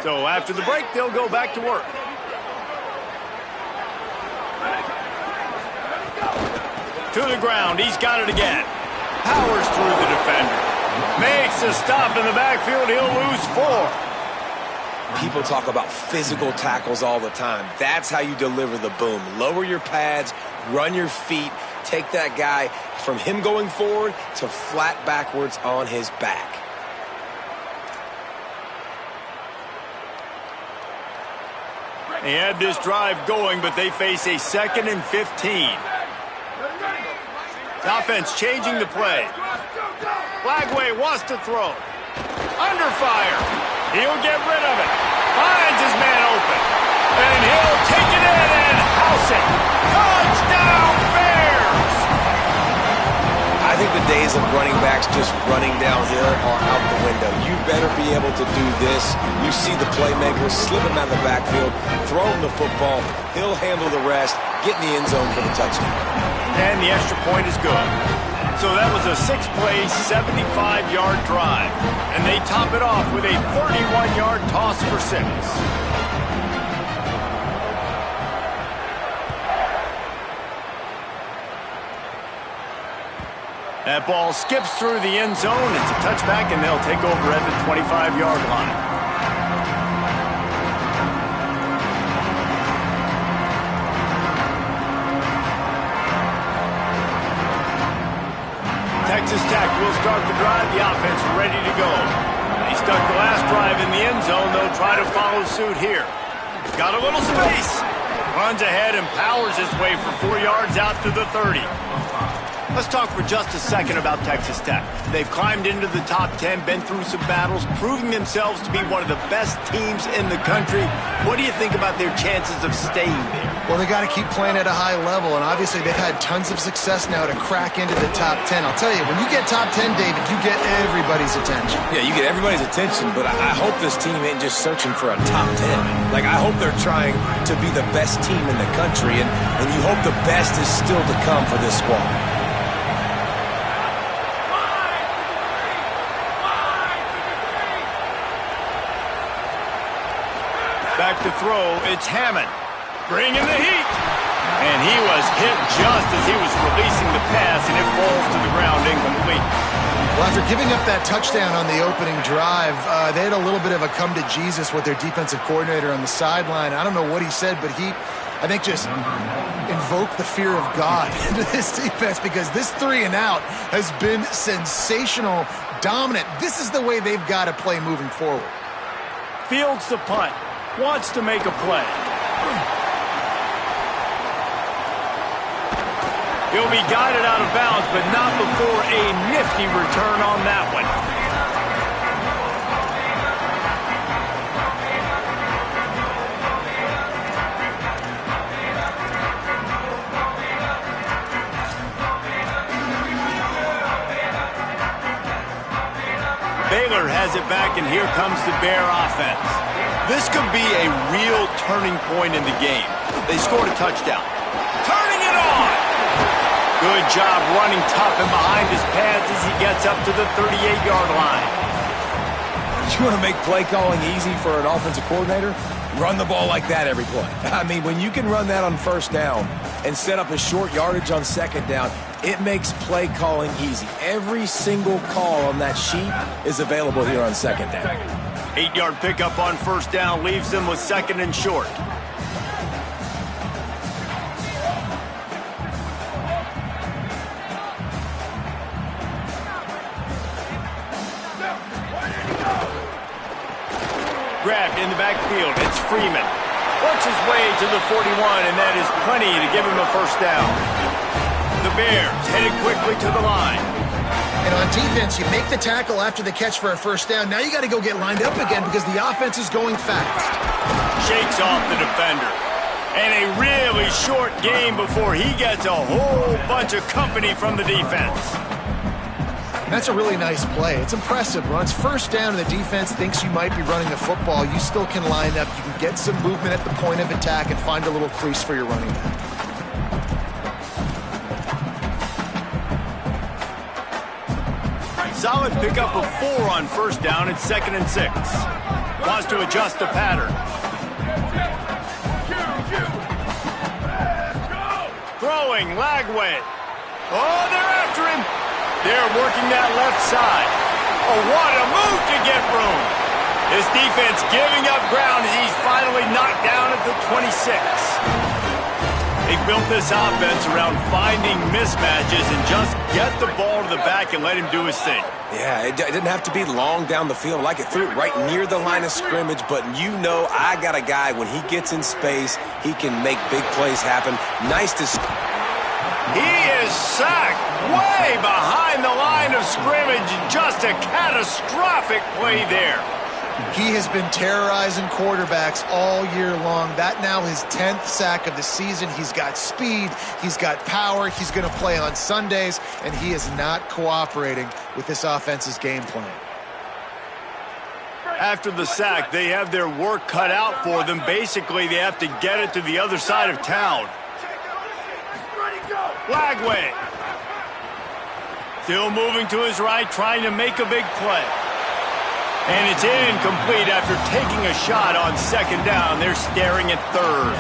So after the break, they'll go back to work. To the ground. He's got it again. Powers through the defender. Makes a stop in the backfield. He'll lose 4. People talk about physical tackles all the time. That's how you deliver the boom. Lower your pads, run your feet, take that guy from him going forward to flat backwards on his back. They had this drive going, but they face a 2nd and 15. Offense changing the play. Flagway wants to throw. Under fire. He'll get rid of it. Finds his man open. And he'll take it in and house it. Touchdown, Bears! I think the days of running backs just running downhill are out the window. You better be able to do this. You see the playmaker, slip him out of the backfield, throw him the football. He'll handle the rest, get in the end zone for the touchdown. And the extra point is good. So that was a 6-play, 75-yard drive. And they top it off with a 31-yard toss for 6. That ball skips through the end zone. It's a touchback, and they'll take over at the 25-yard line. Texas Tech will start the drive. The offense ready to go. They stuck the last drive in the end zone. They'll try to follow suit here. Got a little space. Runs ahead and powers his way for 4 yards out to the 30. Let's talk for just a second about Texas Tech. They've climbed into the top 10, been through some battles, proving themselves to be one of the best teams in the country. What do you think about their chances of staying there? Well, they got to keep playing at a high level, and obviously they've had tons of success now to crack into the top 10. I'll tell you, when you get top 10, David, you get everybody's attention. Yeah, you get everybody's attention, but I hope this team ain't just searching for a top 10. Like, I hope they're trying to be the best team in the country, and you hope the best is still to come for this squad. Back to throw, it's Hammond. Bringing the heat. And he was hit just as he was releasing the pass, and it falls to the ground incomplete. Well, after giving up that touchdown on the opening drive, they had a little bit of a come to Jesus with their defensive coordinator on the sideline. I don't know what he said, but he, I think, just invoked the fear of God into this defense, because this 3 and out has been sensational, dominant. This is the way they've got to play moving forward. Fields the punt. Wants to make a play. He'll be guided out of bounds, but not before a nifty return on that one. Baylor has it back, and here comes the Bear offense. This could be a real turning point in the game. They scored a touchdown. Turning it on! Good job running tough and behind his pads as he gets up to the 38-yard line. You want to make play calling easy for an offensive coordinator? Run the ball like that every play. I mean, when you can run that on first down and set up a short yardage on second down, it makes play calling easy. Every single call on that sheet is available here on second down. 8-yard pickup on first down leaves them with 2nd and short. Grabbed in the backfield. It's Freeman. Works his way to the 41, and that is plenty to give him a first down. The Bears headed quickly to the line. And on defense, you make the tackle after the catch for a first down. Now you got to go get lined up again because the offense is going fast. Shakes off the defender. And a really short game before he gets a whole bunch of company from the defense. That's a really nice play. It's impressive. When it's first down and the defense thinks you might be running the football, you still can line up. You can get some movement at the point of attack and find a little crease for your running back. Solid pickup of 4 on first down. It's 2nd and 6. wants to adjust the pattern. Throwing, Lagway. Oh, they're after him. They're working that left side. Oh, what a move to get room. This defense giving up ground as he's finally knocked down at the 26. They built this offense around finding mismatches and just get the ball to the back and let him do his thing. Yeah, it didn't have to be long down the field. Like it threw it right near the line of scrimmage, but you know I got a guy, when he gets in space, he can make big plays happen. Nice to... He is sacked way behind the line of scrimmage. Just a catastrophic play there. He has been terrorizing quarterbacks all year long. That now his 10th sack of the season. He's got speed. He's got power. He's going to play on Sundays, and he is not cooperating with this offense's game plan. After the sack, they have their work cut out for them. Basically, they have to get it to the other side of town. Lagway. Still moving to his right, trying to make a big play. And it's incomplete after taking a shot on second down. They're staring at third.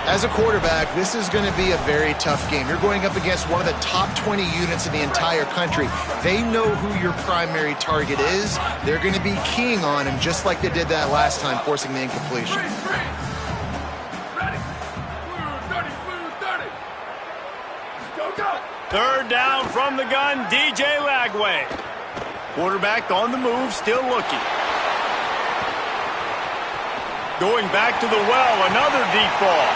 As a quarterback, this is going to be a very tough game. You're going up against one of the top 20 units in the entire country. They know who your primary target is. They're going to be keying on him just like they did that last time, forcing the incompletion. Third down from the gun, DJ Lagway. Quarterback on the move, still looking. Going back to the well, another deep ball.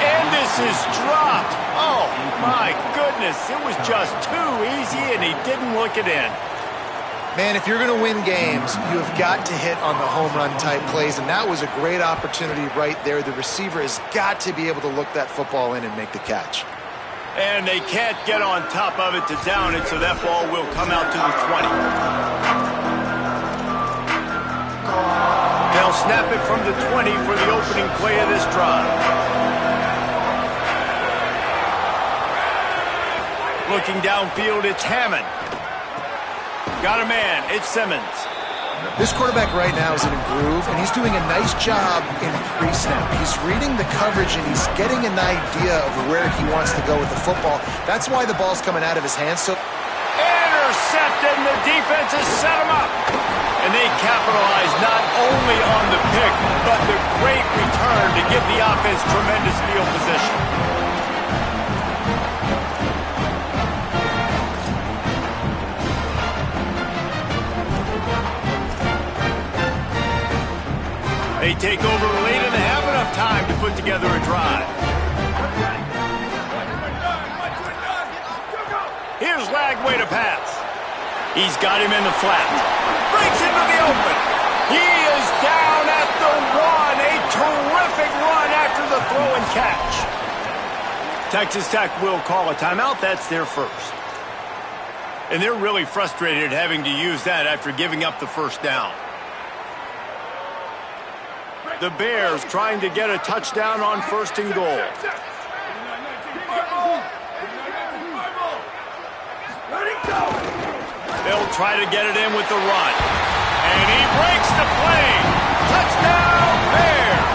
And this is dropped. Oh, my goodness. It was just too easy, and he didn't look it in. Man, if you're going to win games, you have got to hit on the home run type plays, and that was a great opportunity right there. The receiver has got to be able to look that football in and make the catch. And they can't get on top of it to down it, so that ball will come out to the 20. They'll snap it from the 20 for the opening play of this drive. Looking downfield, it's Hammond. Got a man, it's Simmons. This quarterback right now is in a groove, and he's doing a nice job in pre-snap. He's reading the coverage, and he's getting an idea of where he wants to go with the football. That's why the ball's coming out of his hands. So, intercepted, and the defense has set him up. And they capitalize not only on the pick, but the great return to give the offense tremendous field position. They take over late and have enough time to put together a drive. Here's Lagway to pass. He's got him in the flat. Breaks into the open. He is down at the 1. A terrific run after the throw and catch. Texas Tech will call a timeout. That's their first. And they're really frustrated having to use that after giving up the first down. The Bears trying to get a touchdown on first and goal. They'll try to get it in with the run. And he breaks the play. Touchdown, Bears!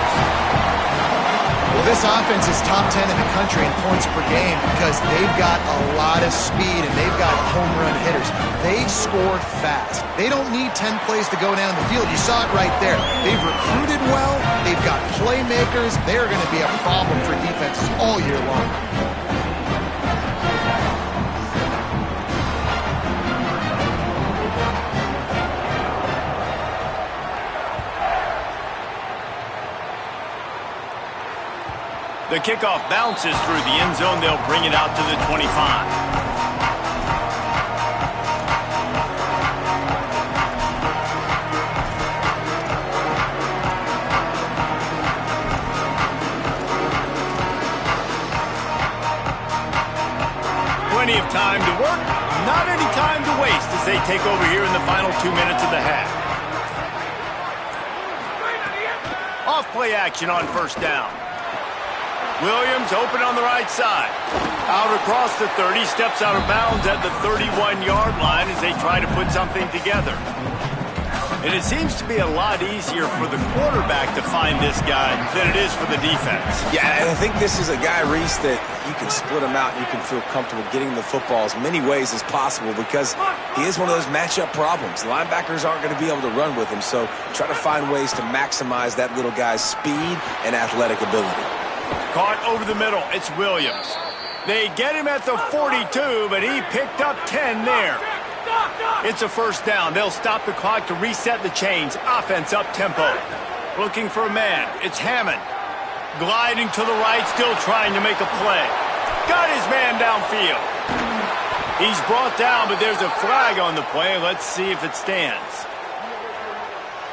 Well, this offense is top 10 in the country in points per game because they've got a lot of speed and they've got home run hitters. They score fast. They don't need 10 plays to go down the field. You saw it right there. They've recruited well. They've got playmakers. They're going to be a problem for defenses all year long. The kickoff bounces through the end zone. They'll bring it out to the 25. Plenty of time to work, not any time to waste as they take over here in the final 2 minutes of the half. Off play action on first down. Williams open on the right side. Out across the 30, steps out of bounds at the 31-yard line as they try to put something together. And it seems to be a lot easier for the quarterback to find this guy than it is for the defense. Yeah, and I think this is a guy, Reese, that you can split him out and you can feel comfortable getting the football as many ways as possible because he is one of those matchup problems. Linebackers aren't going to be able to run with him, so try to find ways to maximize that little guy's speed and athletic ability. Caught over the middle. It's Williams. They get him at the 42, but he picked up 10 there. It's a first down. They'll stop the clock to reset the chains. Offense up tempo. Looking for a man. It's Hammond. Gliding to the right, still trying to make a play. Got his man downfield. He's brought down, but there's a flag on the play. Let's see if it stands.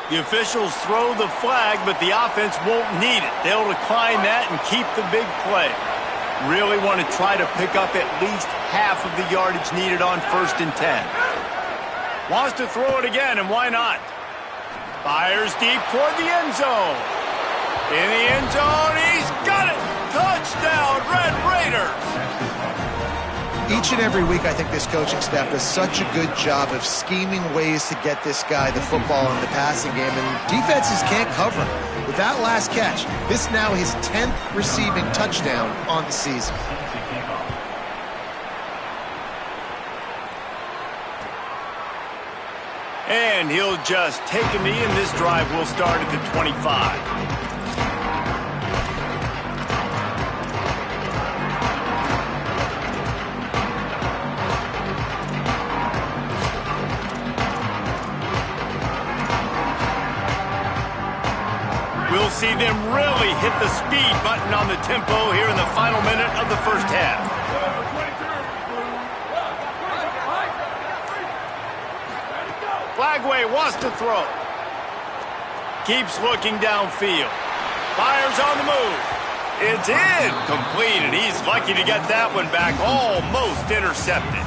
The officials throw the flag, but the offense won't need it. They'll decline that and keep the big play. Really want to try to pick up at least half of the yardage needed on 1st and 10. Wants to throw it again, and why not? Fires deep toward the end zone. In the end zone, he's got it! Touchdown, Red Raiders! Each and every week, I think this coaching staff does such a good job of scheming ways to get this guy the football in the passing game, and defenses can't cover him. With that last catch, this is now his 10th receiving touchdown on the season. And he'll just take a knee, and this drive will start at the 25. We'll see them really hit the speed button on the tempo here in the final minute of the first half. Flagway wants to throw. Keeps looking downfield. Fires on the move. It's in. Complete, and he's lucky to get that one back. Almost intercepted.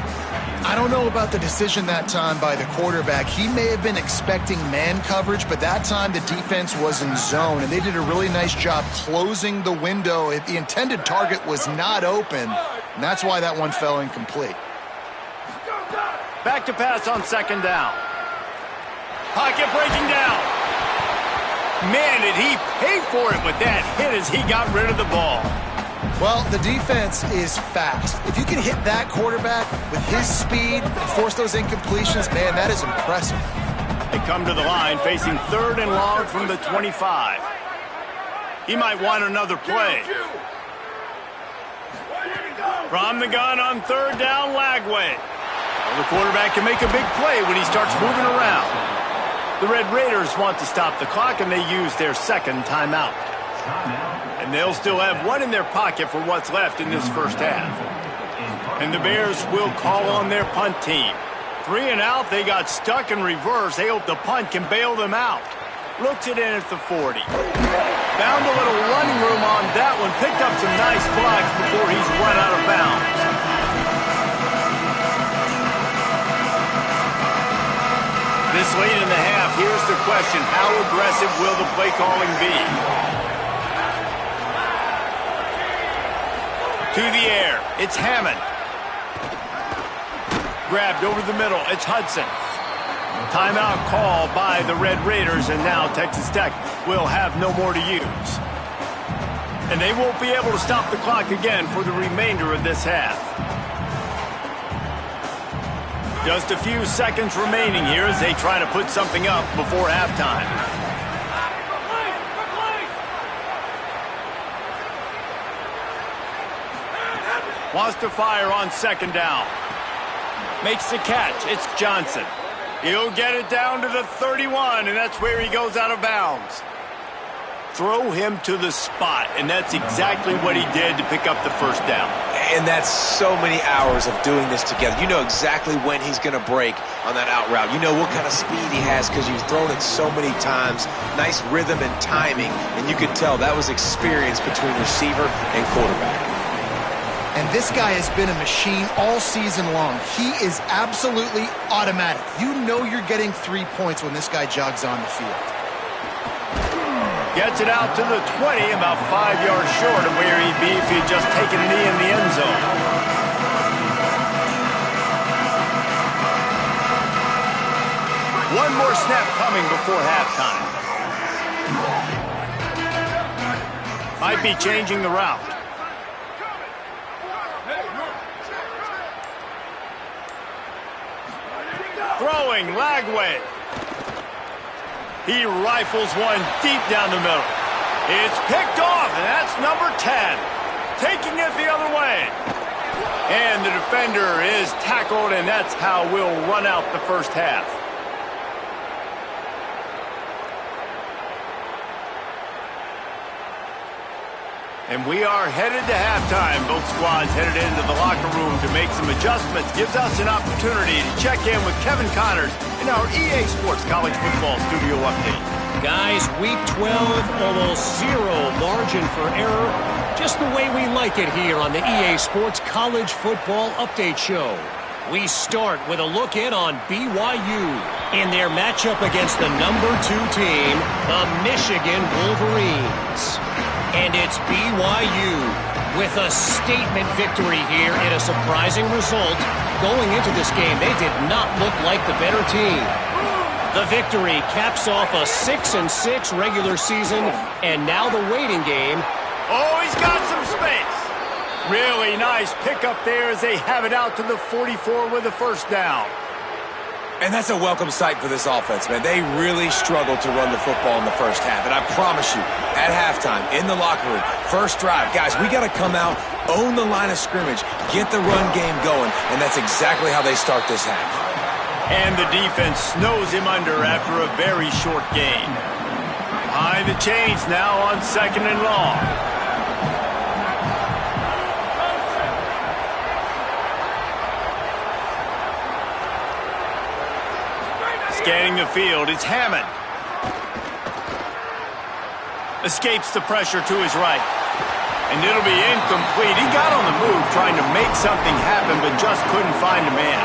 I don't know about the decision that time by the quarterback. He may have been expecting man coverage, but that time the defense was in zone, and they did a really nice job closing the window. The intended target was not open, and that's why that one fell incomplete. Back to pass on 2nd down. Pocket breaking down. Man, did he pay for it with that hit as he got rid of the ball. Well, the defense is fast. If you can hit that quarterback with his speed and force those incompletions, man, that is impressive. They come to the line facing 3rd and long from the 25. He might want another play. From the gun on 3rd down, Lagway. Well, the quarterback can make a big play when he starts moving around. The Red Raiders want to stop the clock, and they use their 2nd timeout. And they'll still have one in their pocket for what's left in this first half. And the Bears will call on their punt team. 3 and out, they got stuck in reverse. They hope the punt can bail them out. Looks it in at the 40. Found a little running room on that one. Picked up some nice blocks before he's run out of bounds. This late in the half, here's the question. How aggressive will the play calling be? To the air, it's Hammond. Grabbed over the middle, it's Hudson. Timeout call by the Red Raiders, and now Texas Tech will have no more to use. And they won't be able to stop the clock again for the remainder of this half. Just a few seconds remaining here as they try to put something up before halftime. Wants to fire on 2nd down. Makes the catch. It's Johnson. He'll get it down to the 31, and that's where he goes out of bounds. Throw him to the spot, and that's exactly what he did to pick up the 1st down. And that's so many hours of doing this together. You know exactly when he's going to break on that out route. You know what kind of speed he has because you've thrown it so many times. Nice rhythm and timing, and you could tell that was experience between receiver and quarterback. And this guy has been a machine all season long. He is absolutely automatic. You know you're getting 3 points when this guy jogs on the field. Gets it out to the 20, about 5 yards short of where he'd be if he'd just taken a knee in the end zone. One more snap coming before halftime. Might be changing the route. Throwing, Lagway. He rifles one deep down the middle. It's picked off, and that's number 10. Taking it the other way. And the defender is tackled, and that's how we'll run out the first half. And we are headed to halftime. Both squads headed into the locker room to make some adjustments. Gives us an opportunity to check in with Kevin Connors in our EA Sports College Football Studio Update. Guys, Week 12, almost zero margin for error. Just the way we like it here on the EA Sports College Football Update Show. We start with a look in on BYU in their matchup against the number 2 team, the Michigan Wolverines. And it's BYU with a statement victory here in a surprising result. Going into this game, they did not look like the better team. The victory caps off a 6-6 regular season, and now the waiting game. Oh, he's got some space. Really nice pickup there as they have it out to the 44 with a first down. And that's a welcome sight for this offense, man. They really struggled to run the football in the first half. And I promise you, at halftime, in the locker room, first drive, guys, we got to come out, own the line of scrimmage, get the run game going, and that's exactly how they start this half. And the defense snows him under after a very short gain. Behind the chains now on 2nd and long. Scanning the field, it's Hammond. Escapes the pressure to his right. And it'll be incomplete. He got on the move trying to make something happen, but just couldn't find a man.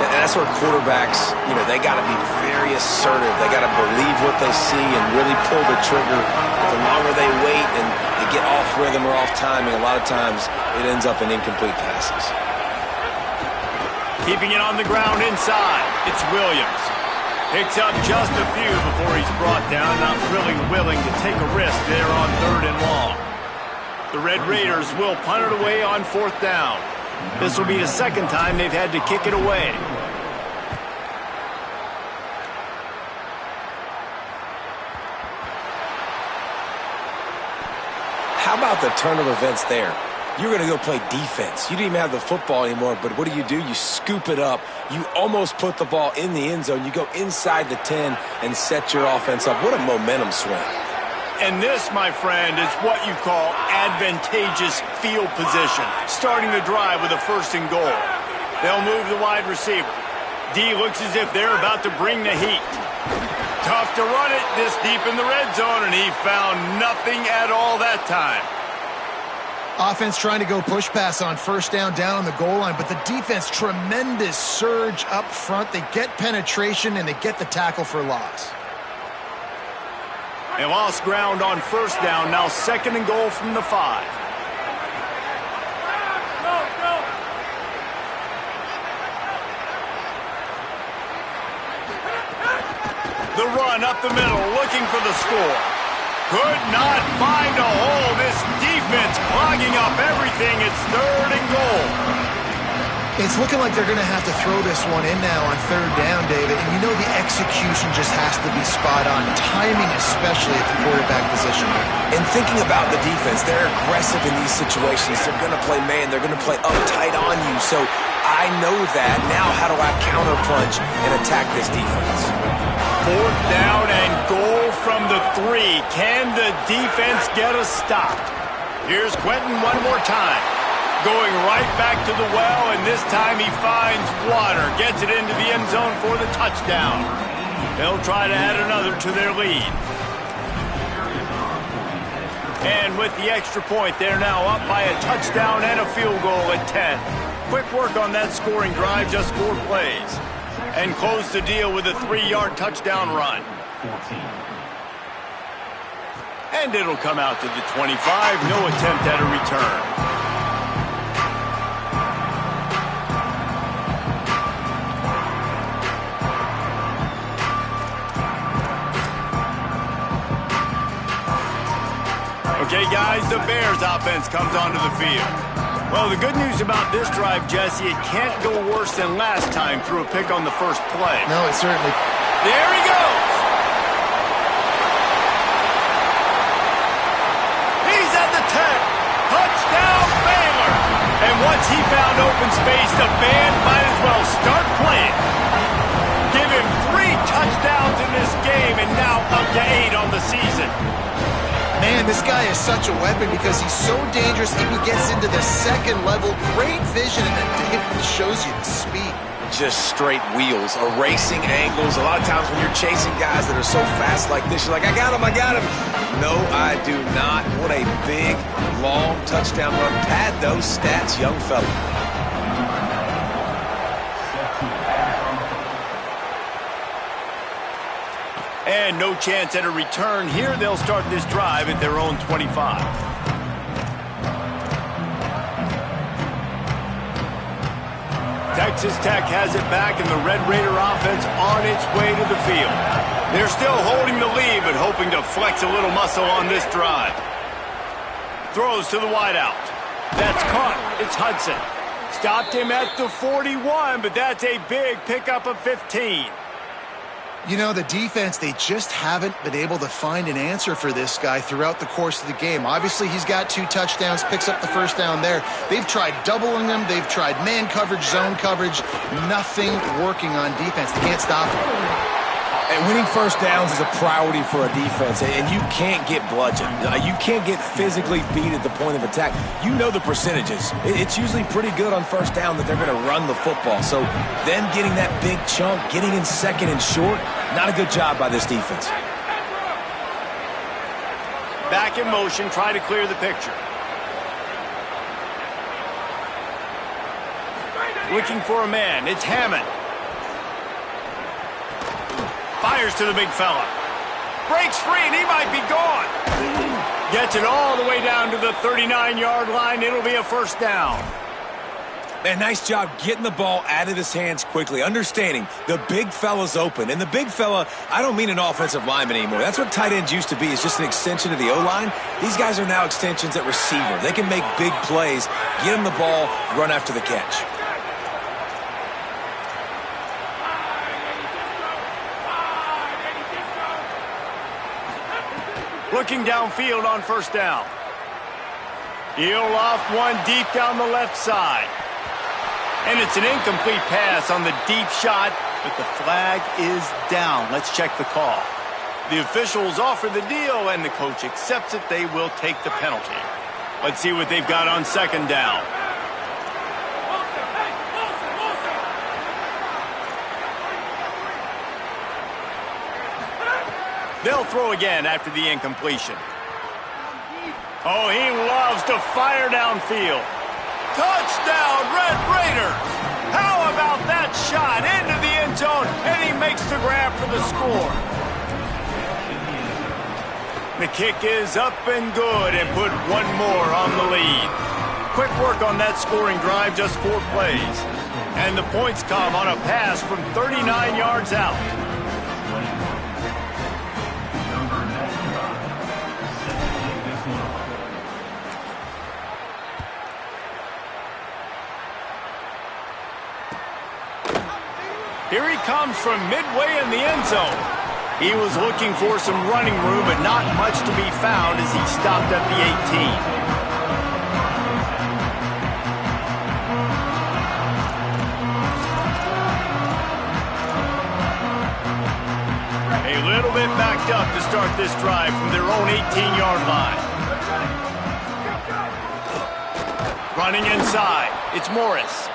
And that's where quarterbacks, they got to be very assertive. They got to believe what they see and really pull the trigger. The longer they wait and they get off rhythm or off timing, a lot of times it ends up in incomplete passes. Keeping it on the ground inside, it's Williams. Picks up just a few before he's brought down, not really willing to take a risk there on 3rd and long. The Red Raiders will punt it away on 4th down. This will be the second time they've had to kick it away. How about the turn of events there? You're going to go play defense. You didn't even have the football anymore, but what do? You scoop it up. You almost put the ball in the end zone. You go inside the 10 and set your offense up. What a momentum swing. And this, my friend, is what you call advantageous field position. Starting the drive with a 1st and goal. They'll move the wide receiver. D looks as if they're about to bring the heat. Tough to run it this deep in the red zone, and he found nothing at all that time. Offense trying to go push pass on 1st down on the goal line, but the defense, tremendous surge up front. They get penetration, and they get the tackle for loss. They lost ground on 1st down, now 2nd and goal from the 5. The run up the middle, looking for the score. Could not find a hole. This defense clogging up everything. It's 3rd and goal. It's looking like they're going to have to throw this one in now on 3rd down, David. And the execution just has to be spot on. Timing especially at the quarterback position. And thinking about the defense, they're aggressive in these situations. They're going to play man. They're going to play uptight on you. So I know that. Now how do I counterpunch and attack this defense? 4th down and goal from the 3. Can the defense get a stop? Here's Quentin one more time. Going right back to the well, and this time he finds water. Gets it into the end zone for the touchdown. They'll try to add another to their lead. And with the extra point, they're now up by a touchdown and a field goal at 10. Quick work on that scoring drive, just 4 plays. And close the deal with a 3-yard touchdown run. And it'll come out to the 25. No attempt at a return. Okay, guys, the Bears offense comes onto the field. Well, the good news about this drive, Jesse, it can't go worse than last time through a pick on the first play. No, it certainly... There he goes! He's at the 10. Touchdown, Baylor! And once he found open space, the band might as well start playing. Give him 3 touchdowns in this game and now up to 8 on the season. Man, this guy is such a weapon because he's so dangerous. If he gets into the second level, great vision, and it shows you the speed. Just straight wheels, erasing angles. A lot of times when you're chasing guys that are so fast like this, you're like, I got him, I got him. No, I do not. What a big, long touchdown run. Pad those stats, young fella. And no chance at a return here. They'll start this drive at their own 25. Texas Tech has it back, and the Red Raider offense on its way to the field. They're still holding the lead, but hoping to flex a little muscle on this drive. Throws to the wideout. That's caught. It's Hudson. Stopped him at the 41, but that's a big pickup of 15. You know, the defense, they just haven't been able to find an answer for this guy throughout the course of the game. Obviously, he's got 2 touchdowns, picks up the first down there. They've tried doubling him. They've tried man coverage, zone coverage. Nothing working on defense. They can't stop him. And winning first downs is a priority for a defense, and you can't get bludgeoned. You can't get physically beat at the point of attack. You know the percentages. It's usually pretty good on first down that they're going to run the football. So them getting that big chunk, getting in second and short, not a good job by this defense. Back in motion, try to clear the picture. Looking for a man. It's Hammond. Fires to the big fella. Breaks free, and he might be gone. Gets it all the way down to the 39-yard line. It'll be a first down. Man, nice job getting the ball out of his hands quickly, understanding the big fella's open. And the big fella, I don't mean an offensive lineman anymore. That's what tight ends used to be, is just an extension of the O-line. These guys are now extensions at receiver. They can make big plays, get him the ball, run after the catch. Looking downfield on first down. He'll loft one deep down the left side. And it's an incomplete pass on the deep shot, but the flag is down. Let's check the call. The officials offer the deal, and the coach accepts it. They will take the penalty. Let's see what they've got on second down. They'll throw again after the incompletion. Oh, he loves to fire downfield. Touchdown, Red Raiders! How about that shot into the end zone, and he makes the grab for the score. The kick is up and good, and put one more on the lead. Quick work on that scoring drive, just 4 plays. And the points come on a pass from 39 yards out. Here he comes from midway in the end zone. He was looking for some running room, but not much to be found as he stopped at the 18. A little bit backed up to start this drive from their own 18-yard line. Running inside, it's Morris.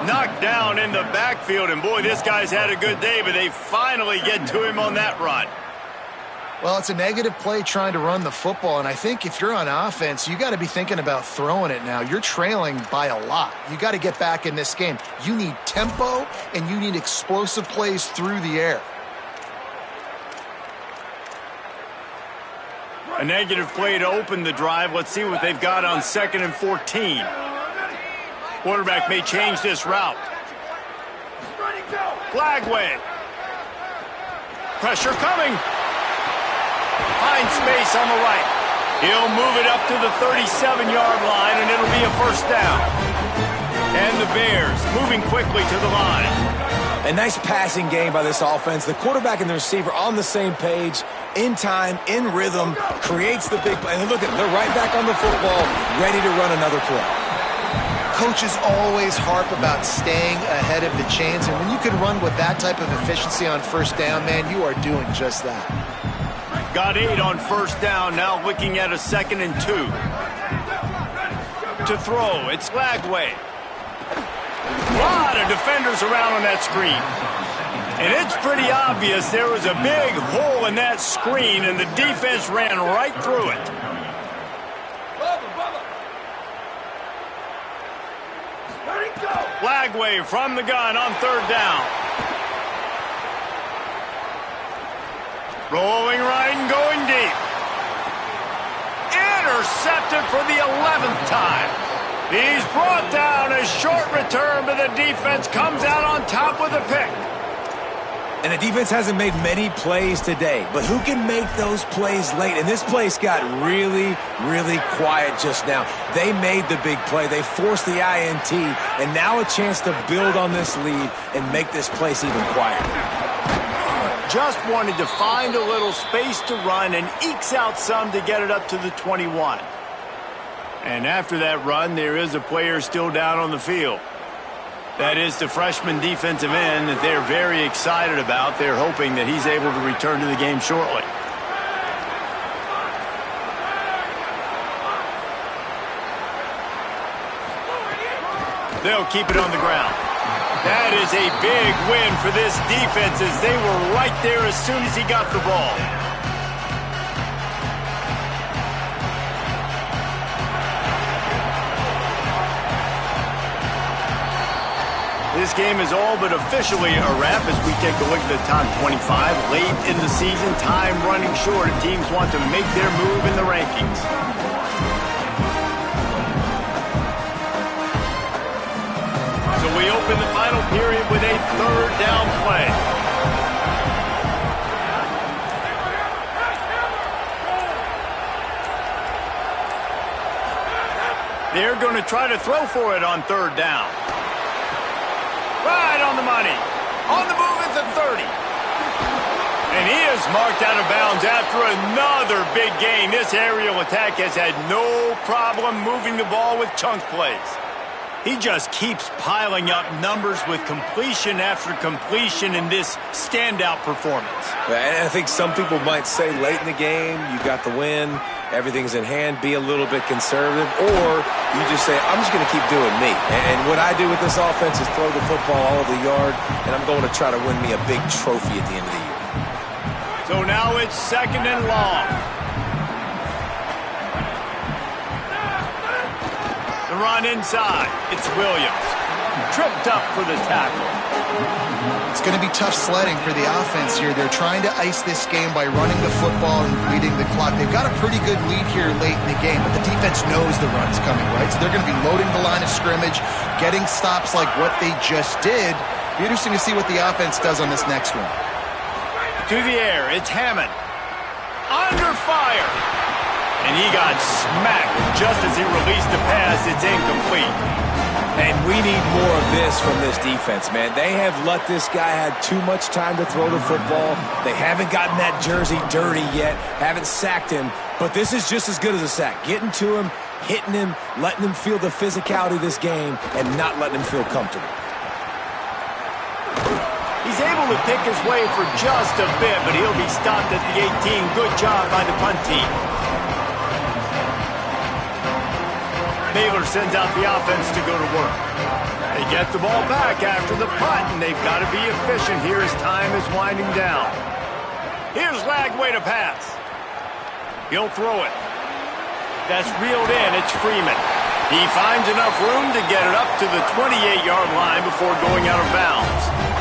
Knocked down in the backfield, and boy, this guy's had a good day, but they finally get to him on that run. Well, it's a negative play trying to run the football, and I think if you're on offense, you got to be thinking about throwing it now. You're trailing by a lot. You got to get back in this game. You need tempo, and you need explosive plays through the air. A negative play to open the drive. Let's see what they've got on 2nd and 14. Quarterback may change this route. Flag wave. Pressure coming. Finds space on the right. He'll move it up to the 37-yard line, and it'll be a first down. And the Bears moving quickly to the line. A nice passing game by this offense. The quarterback and the receiver on the same page, in time, in rhythm, creates the big play. And look at them. They're right back on the football, ready to run another play. Coaches always harp about staying ahead of the chains, and when you can run with that type of efficiency on first down, man, you are doing just that. Got 8 on first down, now looking at a 2nd and 2. To throw, it's Lagway. A lot of defenders around on that screen. And it's pretty obvious there was a big hole in that screen, and the defense ran right through it. Lagway from the gun on 3rd down. Rolling right and going deep. Intercepted for the 11th time. He's brought down. A short return, but the defense comes out on top with a pick. And the defense hasn't made many plays today, but who can make those plays late? And this place got really, really quiet just now. They made the big play. They forced the INT, and now a chance to build on this lead and make this place even quieter. Just wanted to find a little space to run and ekes out some to get it up to the 21. And after that run, there is a player still down on the field. That is the freshman defensive end that they're very excited about. They're hoping that he's able to return to the game shortly. They'll keep it on the ground. That is a big win for this defense, as they were right there as soon as he got the ball. This game is all but officially a wrap as we take a look at the top 25. Late in the season, time running short, and teams want to make their move in the rankings. So we open the final period with a 3rd down play. They're going to try to throw for it on 3rd down. Right on the money. On the move at the 30. And he is marked out of bounds after another big gain. This aerial attack has had no problem moving the ball with chunk plays. He just keeps piling up numbers with completion after completion in this standout performance. And I think some people might say late in the game, you got the win, everything's in hand, be a little bit conservative, or you just say, I'm just going to keep doing me. And what I do with this offense is throw the football all over the yard, and I'm going to try to win me a big trophy at the end of the year. So now it's 2nd and long. The run inside. It's Williams. Tripped up for the tackle. It's going to be tough sledding for the offense here. They're trying to ice this game by running the football and bleeding the clock. They've got a pretty good lead here late in the game, but the defense knows the run's coming, right? So they're going to be loading the line of scrimmage, getting stops like what they just did. Be interesting to see what the offense does on this next one. To the air, it's Hammond. Under fire. And he got smacked just as he released the pass. It's incomplete. And we need more of this from this defense, man. They have let this guy have too much time to throw the football. They haven't gotten that jersey dirty yet, haven't sacked him. But this is just as good as a sack. Getting to him, hitting him, letting him feel the physicality of this game, and not letting him feel comfortable. He's able to pick his way for just a bit, but he'll be stopped at the 18. Good job by the punt team. Baylor sends out the offense to go to work. They get the ball back after the punt, and they've got to be efficient here as time is winding down. Here's Lagway to pass. He'll throw it. That's reeled in. It's Freeman. He finds enough room to get it up to the 28-yard line before going out of bounds.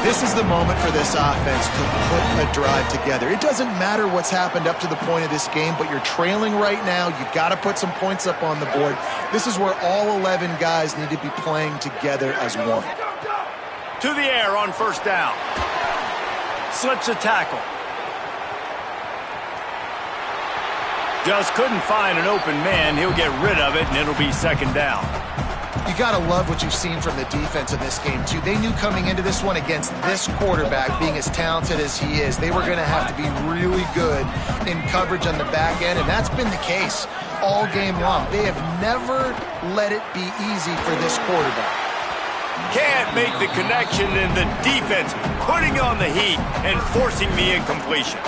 This is the moment for this offense to put a drive together. It doesn't matter what's happened up to the point of this game, but you're trailing right now. You've got to put some points up on the board. This is where all 11 guys need to be playing together as one. To the air on 1st down. Slips a tackle. Just couldn't find an open man. He'll get rid of it, and it'll be second down. You got to love what you've seen from the defense in this game, too. They knew coming into this one against this quarterback, being as talented as he is, they were going to have to be really good in coverage on the back end, and that's been the case all game long. They have never let it be easy for this quarterback. Can't make the connection, and the defense putting on the heat and forcing the incompletion.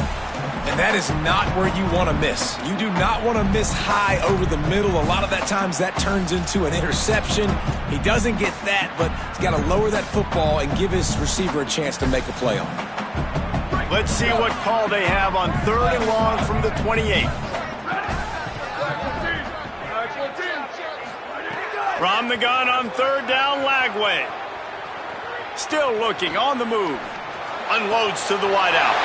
And that is not where you want to miss. You do not want to miss high over the middle. A lot of that times that turns into an interception. He doesn't get that, but he's got to lower that football and give his receiver a chance to make a play on it. Let's see what call they have on 3rd and long from the 28. From the gun on 3rd down, Lagway. Still looking, on the move. Unloads to the wideout.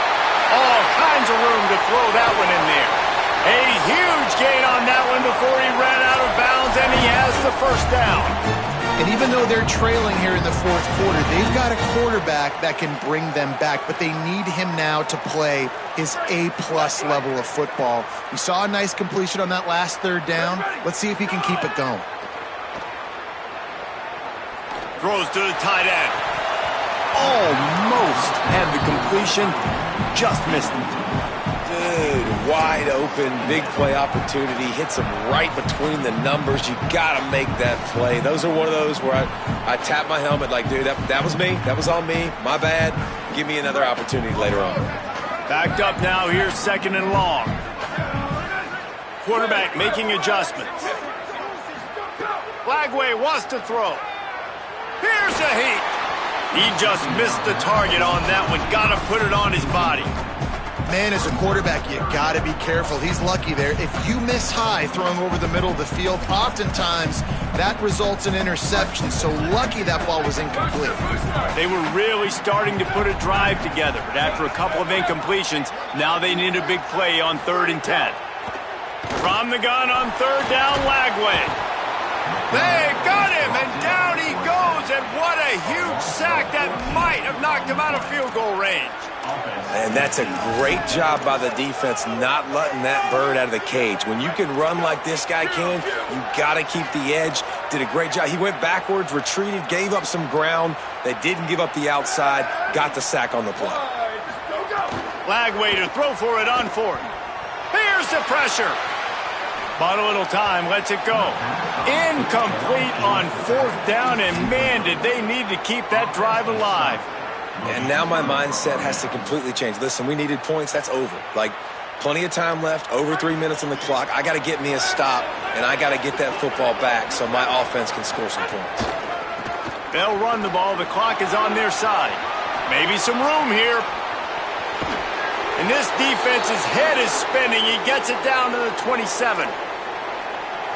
All kinds of room to throw that one in there. A huge gain on that one before he ran out of bounds, and he has the first down. And even though they're trailing here in the 4th quarter, they've got a quarterback that can bring them back, but they need him now to play his A-plus level of football. We saw a nice completion on that last 3rd down. Let's see if he can keep it going. Throws to the tight end. Almost had the completion, just missed him. Dude, wide open, big play opportunity. Hits him right between the numbers. You got to make that play. Those are one of those where I tap my helmet like, dude, that was me. That was on me. My bad. Give me another opportunity later on. Backed up now. Here's 2nd and long. Quarterback making adjustments. Lagway wants to throw. Here's a heat. He just missed the target on that one. Got to put it on his body. Man, as a quarterback, you got to be careful. He's lucky there. If you miss high throwing over the middle of the field, oftentimes that results in interception. So lucky that ball was incomplete. They were really starting to put a drive together, but after a couple of incompletions, now they need a big play on 3rd and 10. From the gun on 3rd down, Lagway. They got him, and down he goes, and what a huge sack that might have knocked him out of field goal range. And that's a great job by the defense not letting that bird out of the cage. When you can run like this guy can, you got to keep the edge. Did a great job. He went backwards, retreated, gave up some ground. They didn't give up the outside, got the sack on the play. Lagway to throw for it on 4th. Here's the pressure. Bought a little time, lets it go. Incomplete on 4th down, and man, did they need to keep that drive alive. And now my mindset has to completely change. Listen, we needed points. That's over. Like, plenty of time left, over 3 minutes on the clock. I got to get me a stop, and I got to get that football back so my offense can score some points. They'll run the ball. The clock is on their side. Maybe some room here. And this defense's head is spinning. He gets it down to the 27.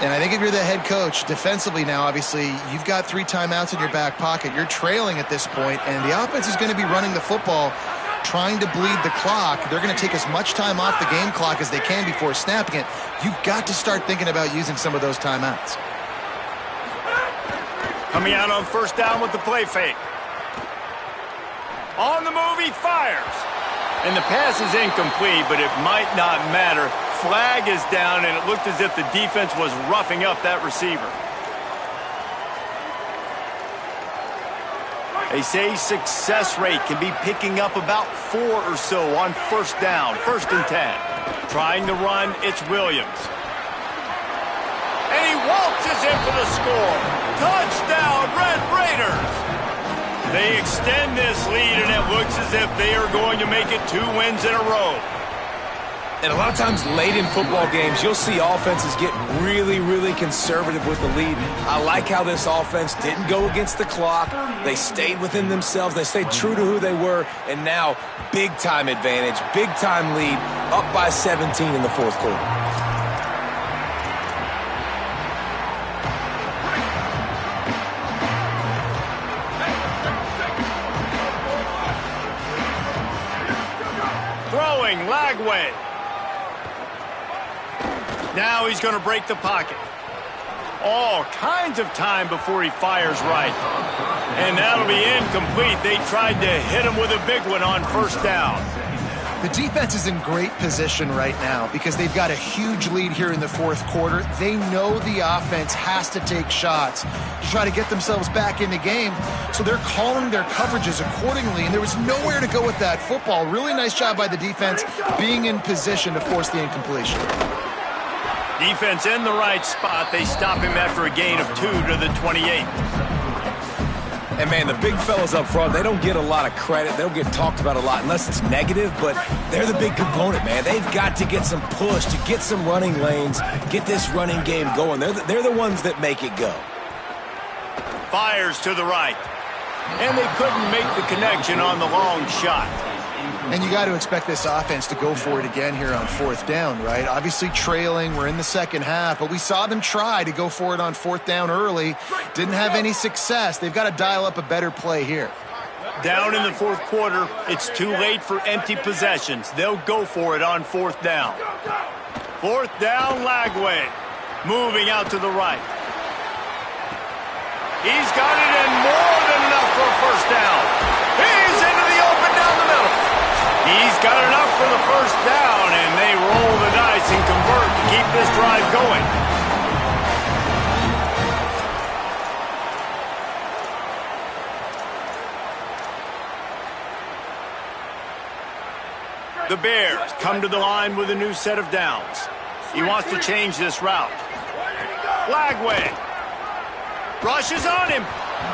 And I think if you're the head coach, defensively now, obviously, you've got 3 timeouts in your back pocket. You're trailing at this point, and the offense is going to be running the football, trying to bleed the clock. They're going to take as much time off the game clock as they can before snapping it. You've got to start thinking about using some of those timeouts. Coming out on 1st down with the play fake. On the move, he fires. And the pass is incomplete, but it might not matter. Flag is down, and it looked as if the defense was roughing up that receiver. They say success rate can be picking up about 4 or so on 1st down, 1st and 10. Trying to run, it's Williams. And he waltzes in for the score. Touchdown, Red Raiders! They extend this lead, and it looks as if they are going to make it 2 wins in a row. And a lot of times late in football games, you'll see offenses get really, really conservative with the lead. I like how this offense didn't go against the clock. They stayed within themselves. They stayed true to who they were. And now, big-time advantage, big-time lead, up by 17 in the 4th quarter. Throwing, Lagway. Now he's going to break the pocket. All kinds of time before he fires right. And that'll be incomplete. They tried to hit him with a big one on 1st down. The defense is in great position right now because they've got a huge lead here in the fourth quarter. They know the offense has to take shots to try to get themselves back in the game, so they're calling their coverages accordingly, and there was nowhere to go with that football. Really nice job by the defense being in position to force the incompletion. Defense in the right spot. They stop him after a gain of 2 to the 28. And, man, the big fellas up front, they don't get a lot of credit. They don't get talked about a lot unless it's negative, but they're the big component, man. They've got to get some push, to get some running lanes, get this running game going. They're the ones that make it go. Fires to the right. And they couldn't make the connection on the long shot. And you got to expect this offense to go for it again here on fourth down, right? Obviously trailing, we're in the second half, but we saw them try to go for it on fourth down early. Didn't have any success. They've got to dial up a better play here. Down in the fourth quarter, it's too late for empty possessions. They'll go for it on fourth down. Fourth down, Lagway. Moving out to the right. He's got it in more than enough for a first down. He's into the open down the middle. He's got enough for the first down, and they roll the dice and convert to keep this drive going. The Bears come to the line with a new set of downs. He wants to change this route. Lagway rushes on him.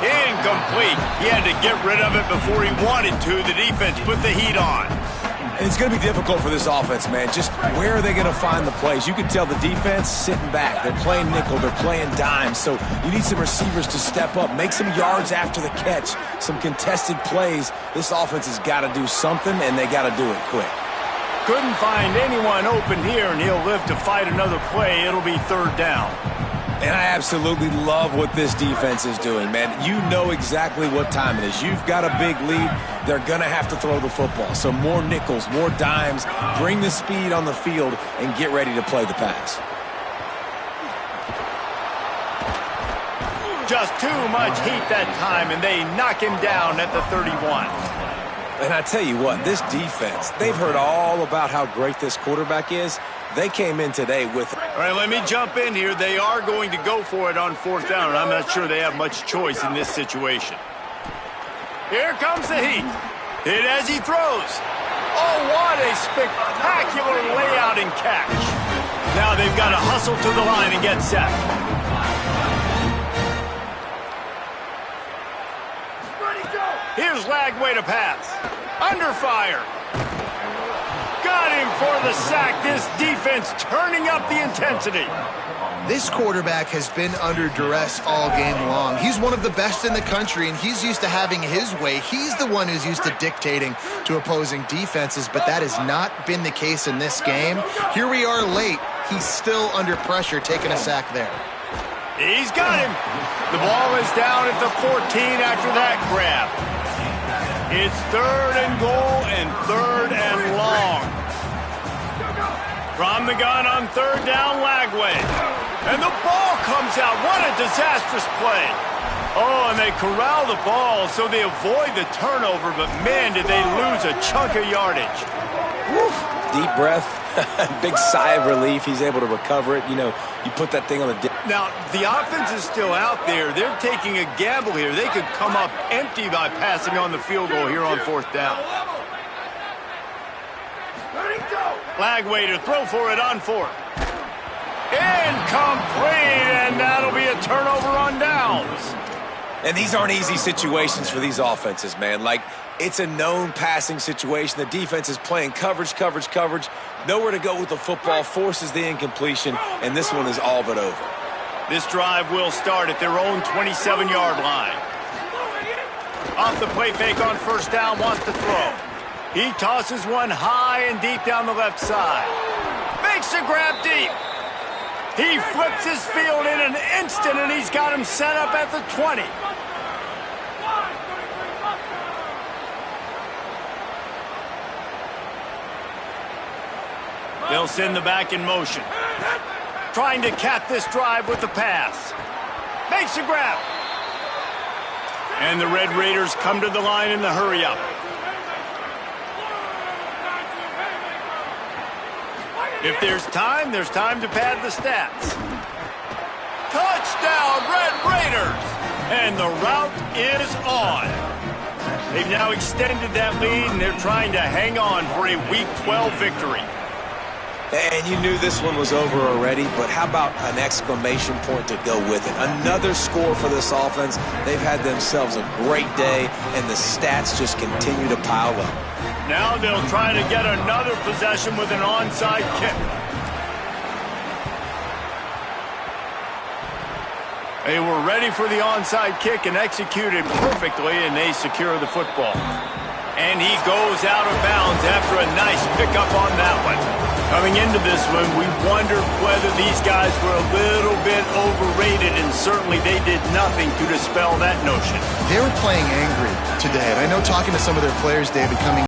Incomplete. He had to get rid of it before he wanted to. The defense put the heat on. And it's going to be difficult for this offense, man. Just where are they going to find the plays? You can tell the defense sitting back. They're playing nickel. They're playing dime. So you need some receivers to step up, make some yards after the catch, some contested plays. This offense has got to do something, and they got to do it quick. Couldn't find anyone open here, and he'll live to fight another play. It'll be third down. And I absolutely love what this defense is doing, man. You know exactly what time it is. You've got a big lead. They're going to have to throw the football. So more nickels, more dimes, bring the speed on the field, and get ready to play the pass. Just too much heat that time, and they knock him down at the 31. And I tell you what, this defense, they've heard all about how great this quarterback is. They came in today with... All right, let me jump in here. They are going to go for it on fourth down, and I'm not sure they have much choice in this situation. Here comes the heat. Hit as he throws. Oh, what a spectacular layout and catch. Now they've got to hustle to the line and get set. Here's Lagway to pass. Under fire. Got him for the sack. This defense turning up the intensity. This quarterback has been under duress all game long. He's one of the best in the country, and he's used to having his way. He's the one who's used to dictating to opposing defenses, but that has not been the case in this game. Here we are late. He's still under pressure, taking a sack there. He's got him. The ball is down at the 14 after that grab. It's third and goal and third and long. From the gun on third down, Lagway. And the ball comes out. What a disastrous play. Oh, and they corral the ball so they avoid the turnover, but man, did they lose a chunk of yardage. Woo. Deep breath. Big sigh of relief. He's able to recover it. You know, you put that thing on the... Now, the offense is still out there. They're taking a gamble here. They could come up empty by passing on the field goal here on fourth down. Lagway to throw for it on fourth. Incomplete, and that'll be a turnover on downs. And these aren't easy situations for these offenses, man. Like, it's a known passing situation. The defense is playing coverage. Nowhere to go with the football, forces the incompletion, and this one is all but over. This drive will start at their own 27-yard line. Off the play fake on first down, wants to throw. He tosses one high and deep down the left side. Makes a grab deep. He flips his field in an instant, and he's got him set up at the 20. They'll send the back in motion. Trying to cap this drive with the pass. Makes a grab. And the Red Raiders come to the line in the hurry-up. If there's time to pad the stats. Touchdown, Red Raiders! And the route is on. They've now extended that lead, and they're trying to hang on for a Week 12 victory. And you knew this one was over already, but how about an exclamation point to go with it? Another score for this offense. They've had themselves a great day, and the stats just continue to pile up. Now they'll try to get another possession with an onside kick. They were ready for the onside kick and executed perfectly, and they secure the football. And he goes out of bounds after a nice pickup on that one. Coming into this one, we wondered whether these guys were a little bit overrated, and certainly they did nothing to dispel that notion. They were playing angry today, and I know talking to some of their players, David, coming